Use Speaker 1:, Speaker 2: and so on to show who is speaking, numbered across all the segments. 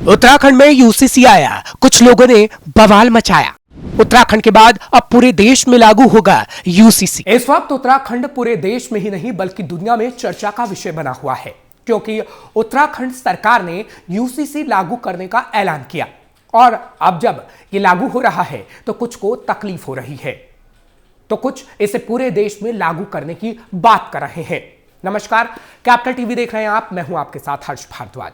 Speaker 1: उत्तराखंड में यूसीसी आया, कुछ लोगों ने बवाल मचाया। उत्तराखंड के बाद अब पूरे देश में लागू होगा यूसीसी। इस वक्त उत्तराखंड पूरे देश में ही नहीं बल्कि दुनिया में चर्चा का विषय बना हुआ है, क्योंकि उत्तराखंड सरकार ने यूसीसी लागू करने का ऐलान किया और अब जब ये लागू हो रहा है तो कुछ को तकलीफ हो रही है, तो कुछ इसे पूरे देश में लागू करने की बात कर रहे हैं। नमस्कार, कैपिटल टीवी देख रहे हैं आप, मैं हूं आपके साथ हर्ष भारद्वाज।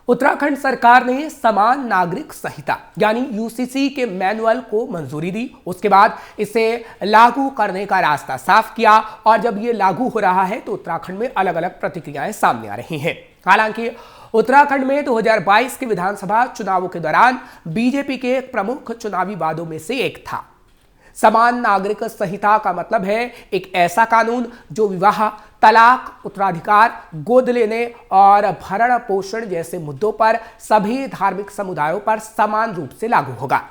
Speaker 1: उत्तराखंड सरकार ने समान नागरिक संहिता यानी यूसीसी के मैनुअल को मंजूरी दी। उसके बाद इसे लागू करने का रास्ता साफ किया और जब ये लागू हो रहा है तो उत्तराखंड में अलग अलग प्रतिक्रियाएं सामने आ रही हैं। हालांकि उत्तराखंड में 2022 के विधानसभा चुनावों के दौरान बीजेपी के एक प्रमुख चुनावी वादों में से एक था। समान नागरिक संहिता का मतलब है एक ऐसा कानून जो विवाह, तलाक, उत्तराधिकार, गोद लेने और भरण पोषण जैसे मुद्दों पर सभी धार्मिक समुदायों पर समान रूप से लागू होगा।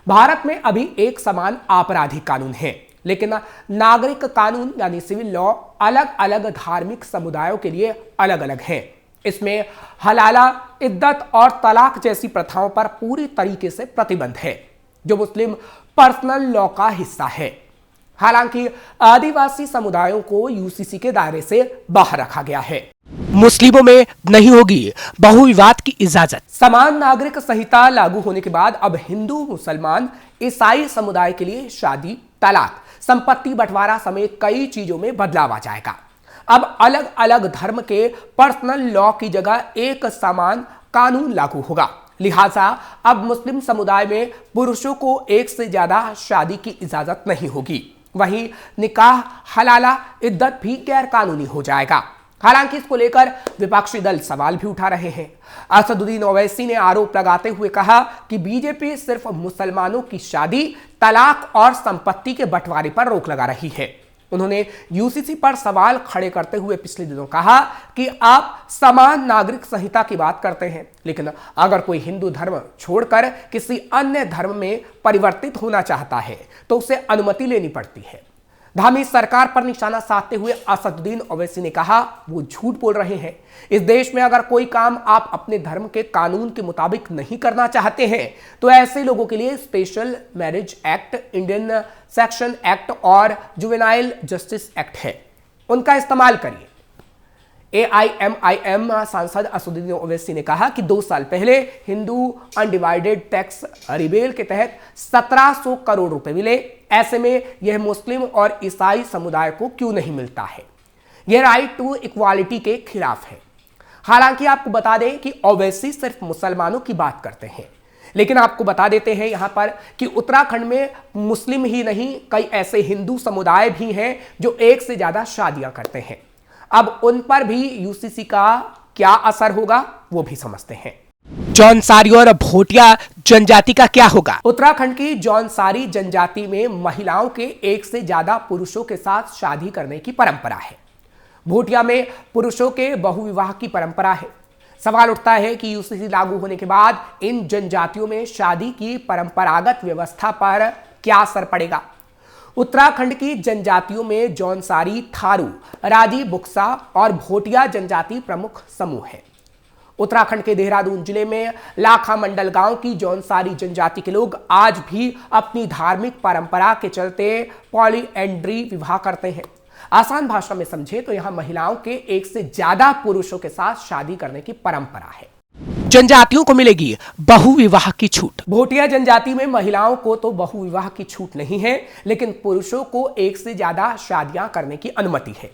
Speaker 1: भारत में अभी एक समान आपराधिक कानून है, लेकिन नागरिक कानून यानी सिविल लॉ अलग अलग धार्मिक समुदायों के लिए अलग अलग हैं। इसमें हलाला, इद्दत और तलाक जैसी प्रथाओं पर पूरी तरीके से प्रतिबंध है, जो मुस्लिम पर्सनल लॉ का हिस्सा है। हालांकि आदिवासी समुदायों को यूसीसी के दायरे से बाहर रखा गया है। मुस्लिमों में नहीं होगी बहुविवाद की इजाजत। समान नागरिक संहिता लागू होने के बाद अब हिंदू, मुसलमान, ईसाई समुदाय के लिए शादी, तलाक, संपत्ति बंटवारा समेत कई चीजों में बदलाव आ जाएगा। अब अलग अलग धर्म के पर्सनल लॉ की जगह एक समान कानून लागू होगा। लिहाजा अब मुस्लिम समुदाय में पुरुषों को एक से ज्यादा शादी की इजाजत नहीं होगी। वहीं निकाह, हलाला, इद्दत भी गैर कानूनी हो जाएगा। हालांकि इसको लेकर विपक्षी दल सवाल भी उठा रहे हैं। असदुद्दीन ओवैसी ने आरोप लगाते हुए कहा कि बीजेपी सिर्फ मुसलमानों की शादी, तलाक और संपत्ति के बंटवारे पर रोक लगा रही है। उन्होंने यूसीसी पर सवाल खड़े करते हुए पिछले दिनों कहा कि आप समान नागरिक संहिता की बात करते हैं, लेकिन अगर कोई हिंदू धर्म छोड़कर किसी अन्य धर्म में परिवर्तित होना चाहता है तो उसे अनुमति लेनी पड़ती है। धामी सरकार पर निशाना साधते हुए असदुद्दीन ओवैसी ने कहा वो झूठ बोल रहे हैं। इस देश में अगर कोई काम आप अपने धर्म के कानून के मुताबिक नहीं करना चाहते हैं तो ऐसे लोगों के लिए special marriage act, Indian section act और जुवेनाइल जस्टिस एक्ट है, उनका इस्तेमाल करिए। एआईएमआईएम सांसद असदुद्दीन ओवैसी ने कहा कि 2 साल पहले हिंदू अनडिवाइडेड टैक्स रिबेल के तहत 1700 करोड़ रुपए मिले। ऐसे में यह मुस्लिम और ईसाई समुदाय को क्यों नहीं मिलता है? यह राइट टू इक्वालिटी के खिलाफ है। हालांकि आपको बता दें कि ओवैसी सिर्फ मुसलमानों की बात करते हैं, लेकिन आपको बता देते हैं यहां पर कि उत्तराखंड में मुस्लिम ही नहीं कई ऐसे हिंदू समुदाय भी हैं जो एक से ज्यादा शादियां करते हैं। अब उन पर भी यूसीसी का क्या असर होगा वो भी समझते हैं। जौनसारी और भोटिया जनजाति का क्या होगा? उत्तराखंड की जौनसारी जनजाति में महिलाओं के एक से ज्यादा पुरुषों के साथ शादी करने की परंपरा है। भोटिया में पुरुषों के बहुविवाह की परंपरा है। सवाल उठता है कि यूसीसी लागू होने के बाद इन जनजातियों में शादी की परंपरागत व्यवस्था पर क्या असर पड़ेगा? उत्तराखंड की जनजातियों में जौनसारी, थारू, राजी, बुक्सा और भोटिया जनजाति प्रमुख समूह है। उत्तराखंड के देहरादून जिले में लाखा मंडल गांव की जौनसारी जनजाति के लोग आज भी अपनी धार्मिक परंपरा के चलते पॉलीएंड्री विवाह करते हैं। आसान भाषा में समझे तो यहां महिलाओं के एक से ज्यादा पुरुषों के साथ शादी करने की परंपरा है। जनजातियों को मिलेगी बहुविवाह की छूट। भोटिया जनजाति में महिलाओं को तो बहुविवाह की छूट नहीं है, लेकिन पुरुषों को एक से ज्यादा शादियां करने की अनुमति है।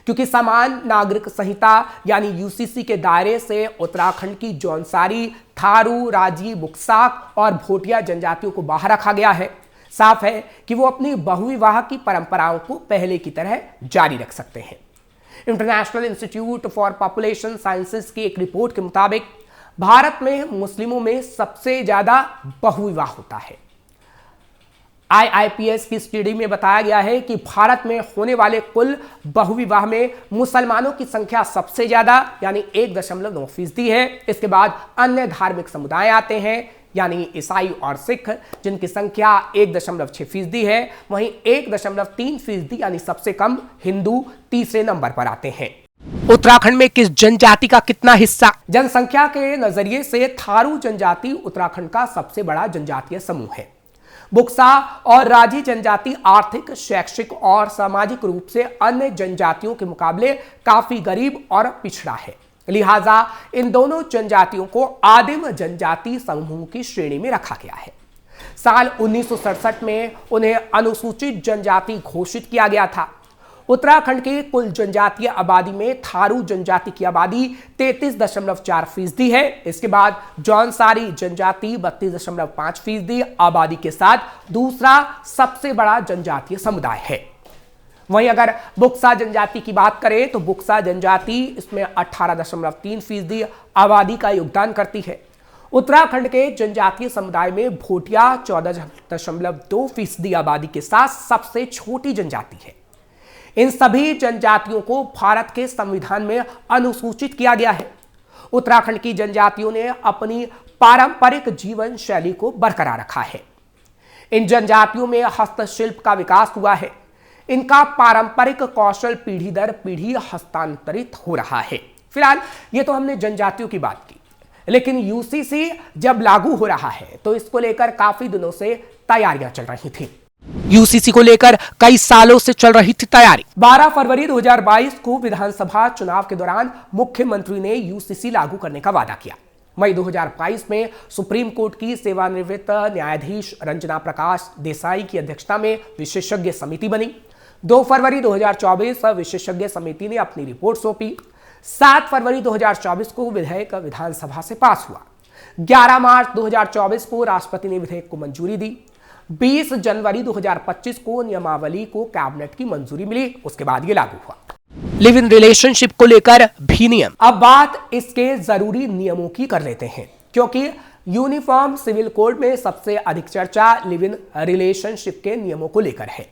Speaker 1: क्योंकि समान नागरिक संहिता यानी यूसीसी के दायरे से उत्तराखंड की जौनसारी, थारू, राजी, बुक्साक और भोटिया जनजातियों को बाहर रखा गया है, साफ है कि वो अपनी बहुविवाह की परंपराओं को पहले की तरह जारी रख सकते हैं। International institute for population sciences की एक रिपोर्ट के मुताबिक भारत में मुस्लिमों में सबसे ज्यादा बहुविवाह होता है। IIPS की स्टडी में बताया गया है कि भारत में होने वाले कुल बहुविवाह में मुसलमानों की संख्या सबसे ज्यादा यानी 1.9% है। इसके बाद अन्य धार्मिक समुदाय आते हैं यानी ईसाई और सिख, जिनकी संख्या 1.6% है। वहीं 1.3% यानी सबसे कम हिंदू तीसरे नंबर पर आते हैं। उत्तराखंड में किस जनजाति का कितना हिस्सा? जनसंख्या के नजरिए से थारू जनजाति उत्तराखंड का सबसे बड़ा जनजातीय समूह है। बुक्सा और राजी जनजाति आर्थिक, शैक्षिक और सामाजिक रूप से अन्य जनजातियों के मुकाबले काफी गरीब और पिछड़ा है। लिहाजा इन दोनों जनजातियों को आदिम जनजाति समूह की श्रेणी में रखा गया है। साल 1967 में उन्हें अनुसूचित जनजाति घोषित किया गया था। उत्तराखंड की कुल जनजातीय आबादी में थारू जनजाति की आबादी 33.4% है। इसके बाद जौनसारी जनजाति 32.5% आबादी के साथ दूसरा सबसे बड़ा जनजातीय समुदाय है। वहीं अगर बुक्सा जनजाति की बात करें तो बुक्सा जनजाति इसमें 18.3% आबादी का योगदान करती है। उत्तराखंड के जनजातीय समुदाय में भोटिया 14.2% आबादी के साथ सबसे छोटी जनजाति है। इन सभी जनजातियों को भारत के संविधान में अनुसूचित किया गया है। उत्तराखंड की जनजातियों ने अपनी पारंपरिक जीवन शैली को बरकरार रखा है। इन जनजातियों में हस्तशिल्प का विकास हुआ है। इनका पारंपरिक कौशल पीढ़ी दर पीढ़ी हस्तांतरित हो रहा है। फिलहाल ये तो हमने जनजातियों की बात की, लेकिन यूसीसी जब लागू हो रहा है तो इसको लेकर काफी दिनों से तैयारियां चल रही थी। यूसीसी को लेकर कई सालों से चल रही थी तैयारी। 12 फरवरी 2022 को विधानसभा चुनाव के दौरान मुख्यमंत्री ने यूसीसी लागू करने का वादा किया। मई 2022 में सुप्रीम कोर्ट की सेवानिवृत्त न्यायाधीश रंजना प्रकाश देसाई की अध्यक्षता में विशेषज्ञ समिति बनी। 2 फरवरी 2024 विशेषज्ञ समिति ने अपनी रिपोर्ट सौंपी। 7 फरवरी 2024 को विधेयक विधानसभा से पास हुआ। 11 मार्च 2024 को राष्ट्रपति ने विधेयक को मंजूरी दी। 20 जनवरी 2025 को नियमावली को कैबिनेट की मंजूरी मिली। उसके बाद ये लागू हुआ। लिव इन रिलेशनशिप को लेकर भी नियम। अब बात इसके जरूरी नियमों की कर लेते हैं, क्योंकि यूनिफॉर्म सिविल कोड में सबसे अधिक चर्चा लिव इन रिलेशनशिप के नियमों को लेकर है।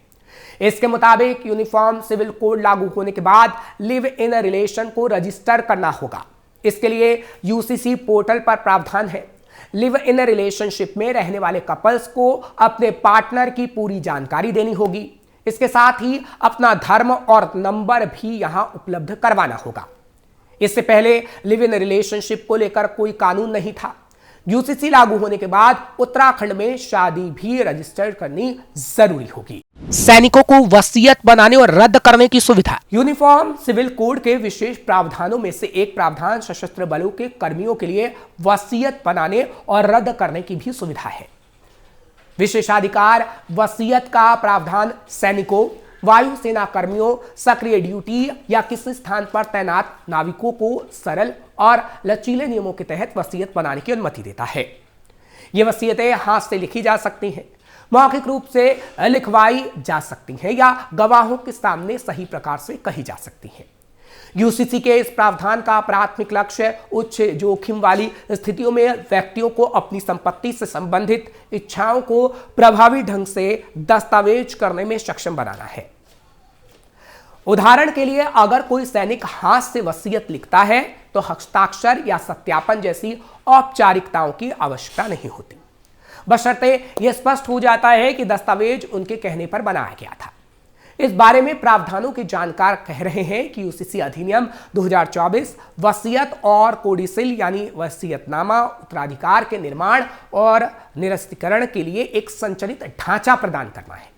Speaker 1: इसके मुताबिक यूनिफॉर्म सिविल कोड लागू होने के बाद लिव इन रिलेशन को रजिस्टर करना होगा। इसके लिए यूसीसी पोर्टल पर प्रावधान है। लिव इन रिलेशनशिप में रहने वाले कपल्स को अपने पार्टनर की पूरी जानकारी देनी होगी। इसके साथ ही अपना धर्म और नंबर भी यहां उपलब्ध करवाना होगा। इससे पहले लिव इन रिलेशनशिप को लेकर कोई कानून नहीं था। यूसीसी लागू होने के बाद उत्तराखंड में शादी भी रजिस्टर करनी जरूरी होगी। सैनिकों को वसीयत बनाने और रद्द करने की सुविधा। यूनिफॉर्म सिविल कोड के विशेष प्रावधानों में से एक प्रावधान सशस्त्र बलों के कर्मियों के लिए वसीयत बनाने और रद्द करने की भी सुविधा है। विशेषाधिकार वसीयत का प्रावधान सैनिकों, वायुसेना कर्मियों, सक्रिय ड्यूटी या किसी स्थान पर तैनात नाविकों को सरल और लचीले नियमों के तहत वसीयत बनाने की अनुमति देता है। ये वसीयतें हाथ से लिखी जा सकती हैं, मौखिक रूप से लिखवाई जा सकती हैं या गवाहों के सामने सही प्रकार से कही जा सकती हैं। यूसीसी के इस प्रावधान का प्राथमिक लक्ष्य उच्च जोखिम वाली स्थितियों में व्यक्तियों को अपनी संपत्ति से संबंधित इच्छाओं को प्रभावी ढंग से दस्तावेज करने में सक्षम बनाना है। उदाहरण के लिए, अगर कोई सैनिक हाथ से वसीयत लिखता है तो हस्ताक्षर या सत्यापन जैसी औपचारिकताओं की आवश्यकता नहीं होती, बशर्ते यह स्पष्ट हो जाता है कि दस्तावेज उनके कहने पर बनाया गया था। इस बारे में प्रावधानों के जानकार कह रहे हैं कि यूसीसी अधिनियम 2024 वसीयत और कोडिसिल यानी वसीयतनामा उत्तराधिकार के निर्माण और निरस्तीकरण के लिए एक संचालित ढांचा प्रदान करना है।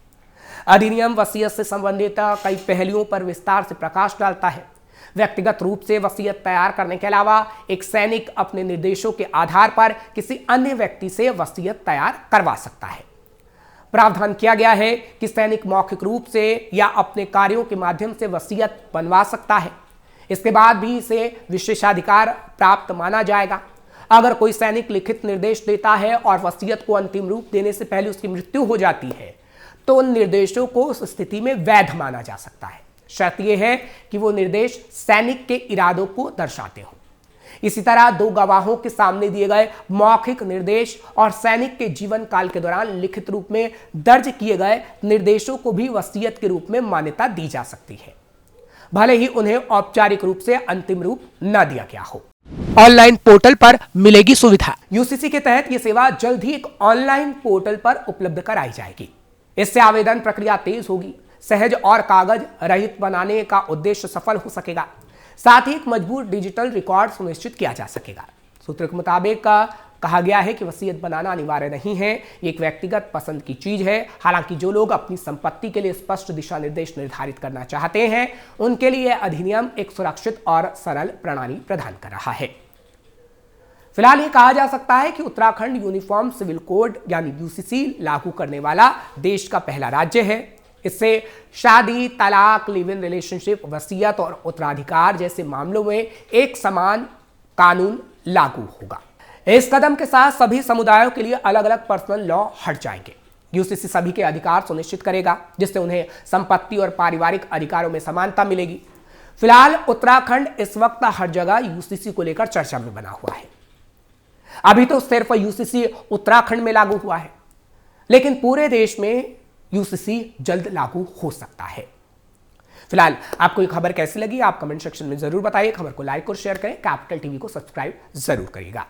Speaker 1: अधिनियम वसीयत से संबंधित कई पहलुओं पर विस्तार से प्रकाश डालता है। व्यक्तिगत रूप से वसीयत तैयार करने के अलावा एक सैनिक अपने निर्देशों के आधार पर किसी अन्य व्यक्ति से वसीयत तैयार करवा सकता है। प्रावधान किया गया है कि सैनिक मौखिक रूप से या अपने कार्यों के माध्यम से वसीयत बनवा सकता है। इसके बाद भी इसे विशेषाधिकार प्राप्त माना जाएगा। अगर कोई सैनिक लिखित निर्देश देता है और वसीयत को अंतिम रूप देने से पहले उसकी मृत्यु हो जाती है तो उन निर्देशों को उस स्थिति में वैध माना जा सकता है। शर्त यह है कि वो निर्देश सैनिक के इरादों को दर्शाते हों। इसी तरह दो गवाहों के सामने दिए गए मौखिक निर्देश और सैनिक के जीवन काल के दौरान लिखित रूप में दर्ज किए गए निर्देशों को भी वसीयत के रूप में मान्यता दी जा सकती है, भले ही उन्हें औपचारिक रूप से अंतिम रूप न दिया गया हो। ऑनलाइन पोर्टल पर मिलेगी सुविधा। यूसीसी के तहत यह सेवा जल्द ही एक ऑनलाइन पोर्टल पर उपलब्ध कराई जाएगी। इससे आवेदन प्रक्रिया तेज होगी, सहज और कागज रहित बनाने का उद्देश्य सफल हो सकेगा। साथ ही एक मजबूत डिजिटल रिकॉर्ड सुनिश्चित किया जा सकेगा। सूत्र के मुताबिक कहा गया है कि वसीयत बनाना अनिवार्य नहीं है, ये एक व्यक्तिगत पसंद की चीज है। हालांकि जो लोग अपनी संपत्ति के लिए स्पष्ट दिशा निर्देश निर्धारित करना चाहते हैं, उनके लिए अधिनियम एक सुरक्षित और सरल प्रणाली प्रदान कर रहा है। फिलहाल ये कहा जा सकता है कि उत्तराखंड यूनिफॉर्म सिविल कोड यानी यूसीसी लागू करने वाला देश का पहला राज्य है। इससे शादी, तलाक, लिव इन रिलेशनशिप, वसीयत और उत्तराधिकार जैसे मामलों में एक समान कानून लागू होगा। इस कदम के साथ सभी समुदायों के लिए अलग अलग पर्सनल लॉ हट जाएंगे। यूसीसी सभी के अधिकार सुनिश्चित करेगा, जिससे उन्हें संपत्ति और पारिवारिक अधिकारों में समानता मिलेगी। फिलहाल उत्तराखंड इस वक्त हर जगह यूसीसी को लेकर चर्चा में बना हुआ है। अभी तो सिर्फ यूसीसी उत्तराखंड में लागू हुआ है, लेकिन पूरे देश में यूसीसी जल्द लागू हो सकता है। फिलहाल आपको ये खबर कैसी लगी, आप कमेंट सेक्शन में जरूर बताइए। खबर को लाइक और शेयर करें, कैपिटल टीवी को सब्सक्राइब जरूर करिएगा।